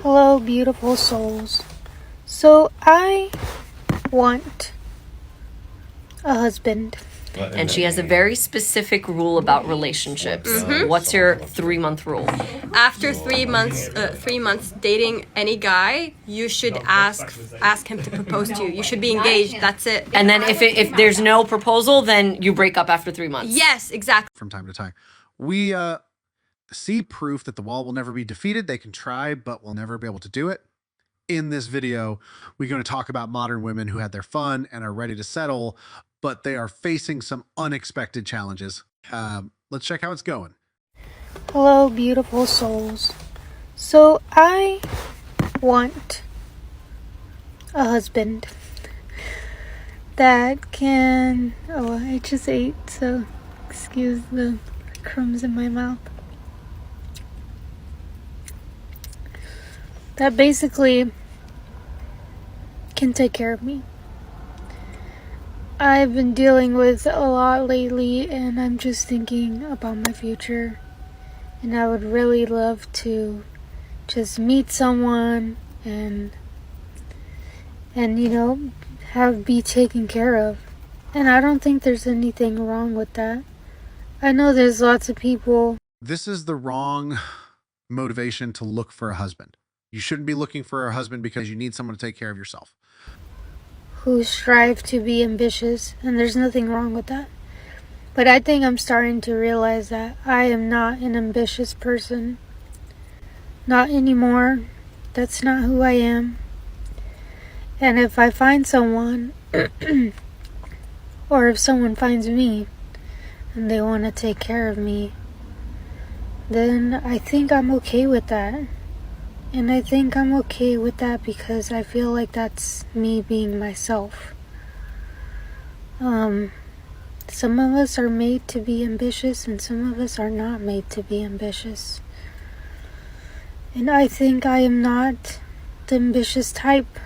Hello, beautiful souls. So, I want a husband. And she has a very specific rule about relationships. What's your 3-month rule? After 3 months dating any guy, you should ask him to propose to you. You should be engaged. That's it. And then if there's no proposal, then you break up after 3 months. Yes, exactly. From time to time, we see proof that the wall will never be defeated. They can try, but will never be able to do it. In this video, we're going to talk about modern women who had their fun and are ready to settle, but they are facing some unexpected challenges. Let's check how it's going. Hello, beautiful souls. So, I want a husband that can. Oh, I just ate, so excuse the crumbs in my mouth. That basically can take care of me. I've been dealing with a lot lately, and I'm just thinking about my future. And I would really love to just meet someone and be taken care of. And I don't think there's anything wrong with that. I know there's lots of people. This is the wrong motivation to look for a husband. You shouldn't be looking for a husband because you need someone to take care of yourself. Who strive to be ambitious, and there's nothing wrong with that. But I think I'm starting to realize that I am not an ambitious person. Not anymore. That's not who I am. And if I find someone, or if someone finds me, and they want to take care of me, then I think I'm okay with that. And I think I'm okay with that because I feel like that's me being myself. Some of us are made to be ambitious, and some of us are not made to be ambitious. And I think I am not the ambitious type.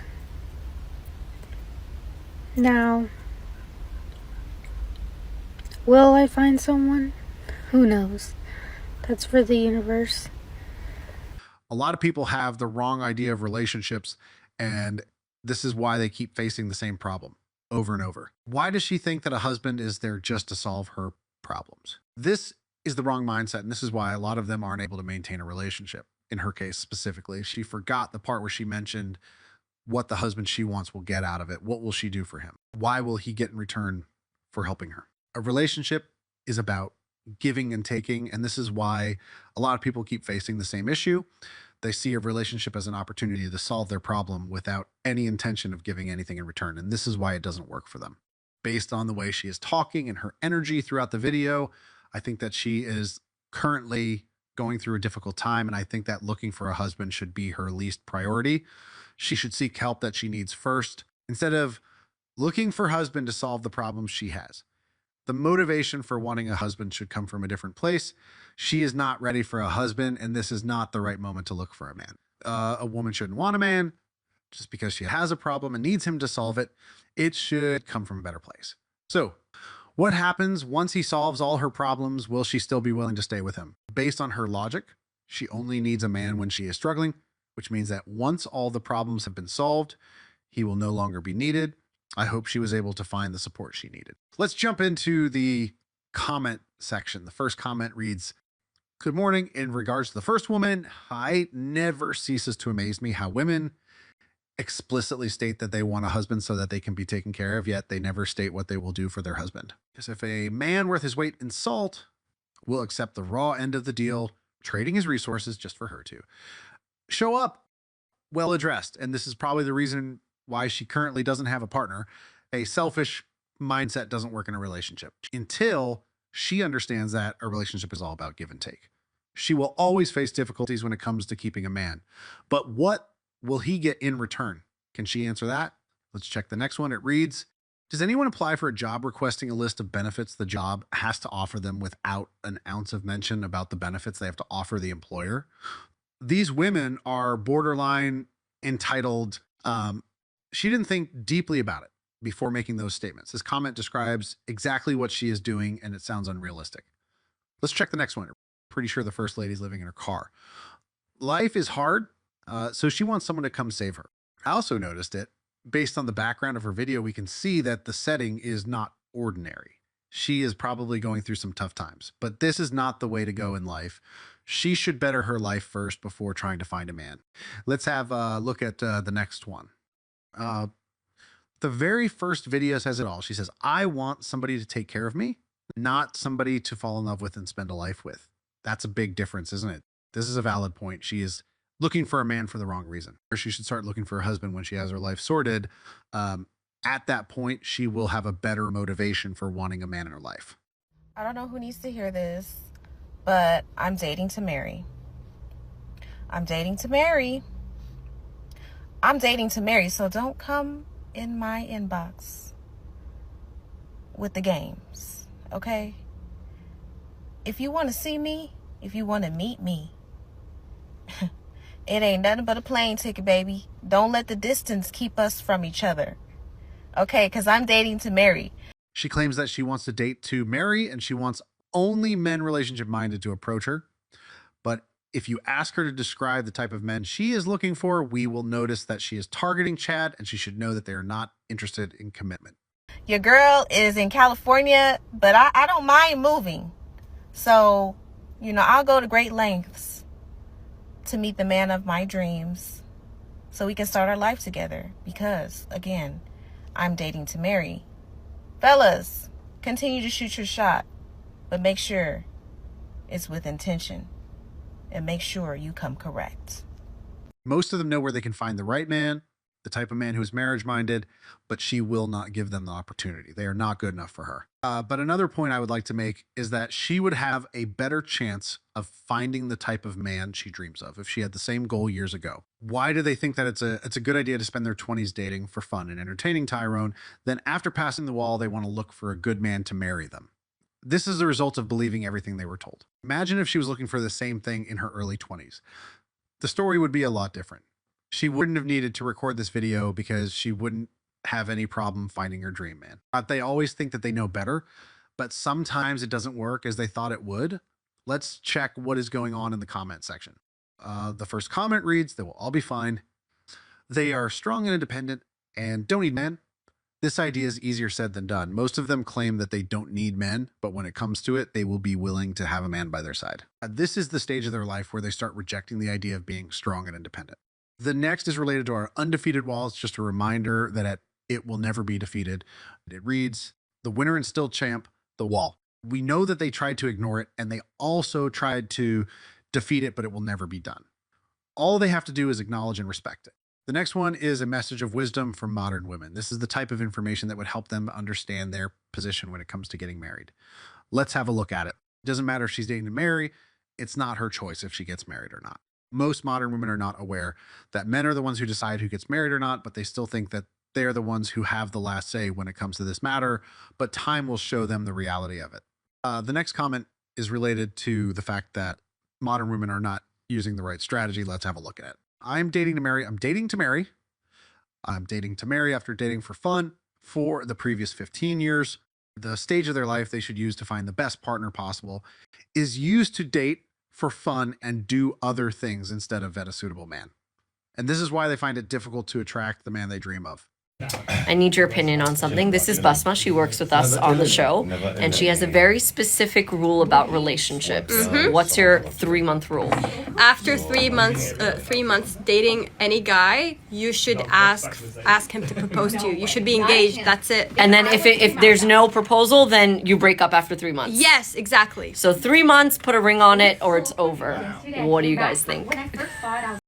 Now, will I find someone? Who knows? That's for the universe. A lot of people have the wrong idea of relationships, and this is why they keep facing the same problem over and over. Why does she think that a husband is there just to solve her problems? This is the wrong mindset, and this is why a lot of them aren't able to maintain a relationship. In her case specifically, she forgot the part where she mentioned what the husband she wants will get out of it. What will she do for him? Why will he get in return for helping her? A relationship is about giving and taking, and this is why a lot of people keep facing the same issue. They see a relationship as an opportunity to solve their problem without any intention of giving anything in return, and this is why it doesn't work for them. Based on the way she is talking and her energy throughout the video, I think that she is currently going through a difficult time, and I think that looking for a husband should be her least priority. She should seek help that she needs first, instead of looking for a husband to solve the problems she has. The motivation for wanting a husband should come from a different place. She is not ready for a husband, and this is not the right moment to look for a man. A woman shouldn't want a man just because she has a problem and needs him to solve it. It should come from a better place. So, what happens once he solves all her problems? Will she still be willing to stay with him? Based on her logic, she only needs a man when she is struggling, which means that once all the problems have been solved, he will no longer be needed. I hope she was able to find the support she needed. Let's jump into the comment section. The first comment reads, "Good morning. In regards to the first woman, it never ceases to amaze me how women explicitly state that they want a husband so that they can be taken care of, yet they never state what they will do for their husband. Because if a man worth his weight in salt will accept the raw end of the deal, trading his resources just for her to show up well addressed. And this is probably the reason why she currently doesn't have a partner. A selfish mindset doesn't work in a relationship until she understands that a relationship is all about give and take. She will always face difficulties when it comes to keeping a man. But what will he get in return? Can she answer that? Let's check the next one. It reads, does anyone apply for a job requesting a list of benefits the job has to offer them without an ounce of mention about the benefits they have to offer the employer? These women are borderline entitled. She didn't think deeply about it before making those statements. This comment describes exactly what she is doing, and it sounds unrealistic. Let's check the next one. Pretty sure the first lady's living in her car. Life is hard, So she wants someone to come save her. I also noticed it. Based on the background of her video, we can see that the setting is not ordinary. She is probably going through some tough times, but this is not the way to go in life. She should better her life first before trying to find a man. Let's have a look at the next one. The very first video says it all. She says, I want somebody to take care of me, not somebody to fall in love with and spend a life with. That's a big difference, isn't it? This is a valid point. She is looking for a man for the wrong reason. Or she should start looking for a husband when she has her life sorted. At that point, she will have a better motivation for wanting a man in her life. I don't know who needs to hear this, but I'm dating to marry. I'm dating to marry. I'm dating to marry, so don't come in my inbox with the games, okay? If you want to see me, if you want to meet me, it ain't nothing but a plane ticket, baby. Don't let the distance keep us from each other, okay? Because I'm dating to marry. She claims that she wants to date to marry, and she wants only men relationship minded to approach her. But if you ask her to describe the type of men she is looking for, we will notice that she is targeting Chad, and she should know that they are not interested in commitment. Your girl is in California, but I don't mind moving. So, I'll go to great lengths to meet the man of my dreams so we can start our life together. Because, again, I'm dating to marry. Fellas, continue to shoot your shot, but make sure it's with intention. And make sure you come correct. Most of them know where they can find the right man, the type of man who is marriage minded, but she will not give them the opportunity. They are not good enough for her. But another point I would like to make is that she would have a better chance of finding the type of man she dreams of if she had the same goal years ago. Why do they think that it's a good idea to spend their 20s dating for fun and entertaining Tyrone? Then after passing the wall, they want to look for a good man to marry them. This is the result of believing everything they were told. Imagine if she was looking for the same thing in her early 20s. The story would be a lot different. She wouldn't have needed to record this video because she wouldn't have any problem finding her dream man. They always think that they know better, but sometimes it doesn't work as they thought it would. Let's check what is going on in the comment section. The first comment reads, they will all be fine. They are strong and independent and don't need men. This idea is easier said than done. Most of them claim that they don't need men, but when it comes to it, they will be willing to have a man by their side. This is the stage of their life where they start rejecting the idea of being strong and independent. The next is related to our undefeated wall. It's just a reminder that it will never be defeated. It reads, the winner and still champ, the wall. We know that they tried to ignore it, and they also tried to defeat it, but it will never be done. All they have to do is acknowledge and respect it. The next one is a message of wisdom for modern women. This is the type of information that would help them understand their position when it comes to getting married. Let's have a look at it. It doesn't matter if she's dating to marry. It's not her choice if she gets married or not. Most modern women are not aware that men are the ones who decide who gets married or not, but they still think that they are the ones who have the last say when it comes to this matter, but time will show them the reality of it. The next comment is related to the fact that modern women are not using the right strategy. Let's have a look at it. I'm dating to marry. I'm dating to marry. I'm dating to marry after dating for fun for the previous 15 years. The stage of their life they should use to find the best partner possible is used to date for fun and do other things instead of vet a suitable man. And this is why they find it difficult to attract the man they dream of. I need your opinion on something. This is Basma. She works with us on the show, and she has a very specific rule about relationships. What's your 3-month rule? After 3 months dating any guy, you should ask him to propose to you. You should be engaged. That's it. And then if there's no proposal, then you break up after 3 months. Yes, exactly. So 3 months, put a ring on it, or it's over. What do you guys think?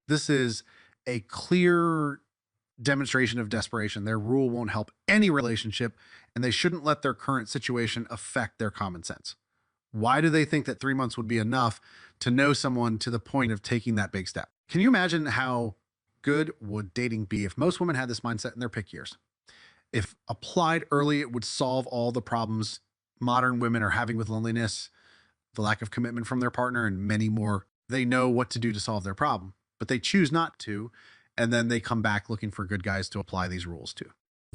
This is a clear demonstration of desperation. Their rule won't help any relationship, and they shouldn't let their current situation affect their common sense. Why do they think that 3 months would be enough to know someone to the point of taking that big step? Can you imagine how good would dating be if most women had this mindset in their pick years? If applied early, it would solve all the problems modern women are having with loneliness, the lack of commitment from their partner, and many more. They know what to do to solve their problem, but they choose not to. And then they come back looking for good guys to apply these rules to.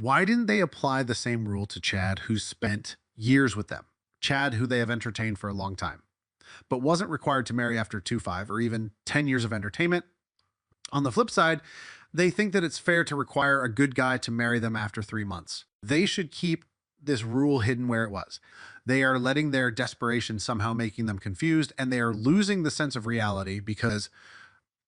Why didn't they apply the same rule to Chad, who spent years with them? Chad, who they have entertained for a long time, but wasn't required to marry after 2-5 or even 10 years of entertainment. On the flip side, they think that it's fair to require a good guy to marry them after 3 months. They should keep this rule hidden where it was. They are letting their desperation somehow making them confused, and they are losing the sense of reality because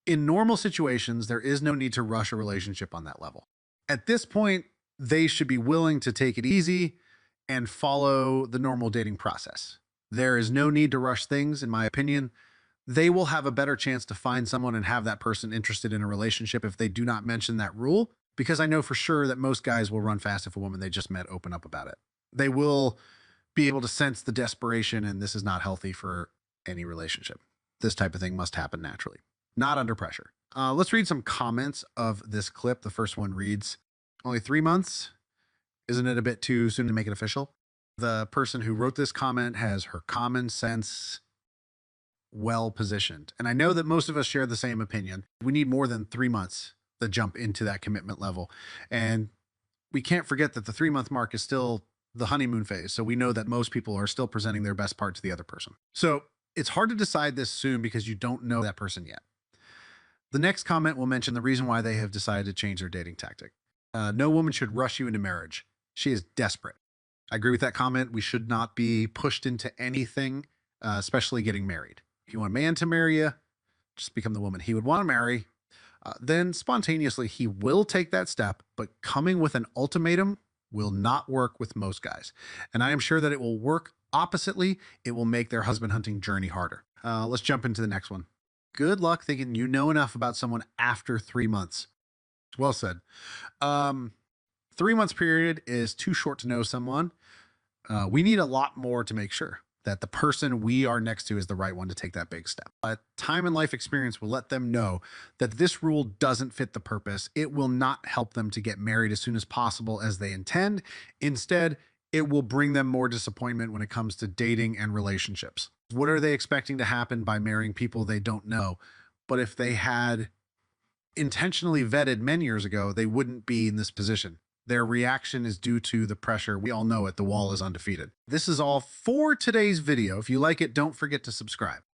in normal situations, there is no need to rush a relationship on that level. At this point, they should be willing to take it easy and follow the normal dating process. There is no need to rush things, in my opinion. They will have a better chance to find someone and have that person interested in a relationship if they do not mention that rule, because I know for sure that most guys will run fast if a woman they just met open up about it. They will be able to sense the desperation, and this is not healthy for any relationship. This type of thing must happen naturally, not under pressure. Let's read some comments of this clip. The first one reads, "Only 3 months? Isn't it a bit too soon to make it official?" The person who wrote this comment has her common sense well positioned. And I know that most of us share the same opinion. We need more than 3 months to jump into that commitment level. And we can't forget that the 3-month mark is still the honeymoon phase. So we know that most people are still presenting their best part to the other person. So it's hard to decide this soon because you don't know that person yet. The next comment will mention the reason why they have decided to change their dating tactic. No woman should rush you into marriage. She is desperate. I agree with that comment. We should not be pushed into anything, especially getting married. If you want a man to marry you, just become the woman he would want to marry. Then spontaneously, he will take that step, but coming with an ultimatum will not work with most guys. And I am sure that it will work oppositely. It will make their husband hunting journey harder. Let's jump into the next one. Good luck thinking you know enough about someone after 3 months. Well said. 3 months period is too short to know someone. We need a lot more to make sure that the person we are next to is the right one to take that big step. Time and life experience will let them know that this rule doesn't fit the purpose. It will not help them to get married as soon as possible as they intend. Instead, it will bring them more disappointment when it comes to dating and relationships. What are they expecting to happen by marrying people they don't know? But if they had intentionally vetted many years ago, they wouldn't be in this position. Their reaction is due to the pressure. We all know it. The wall is undefeated. This is all for today's video. If you like it, don't forget to subscribe.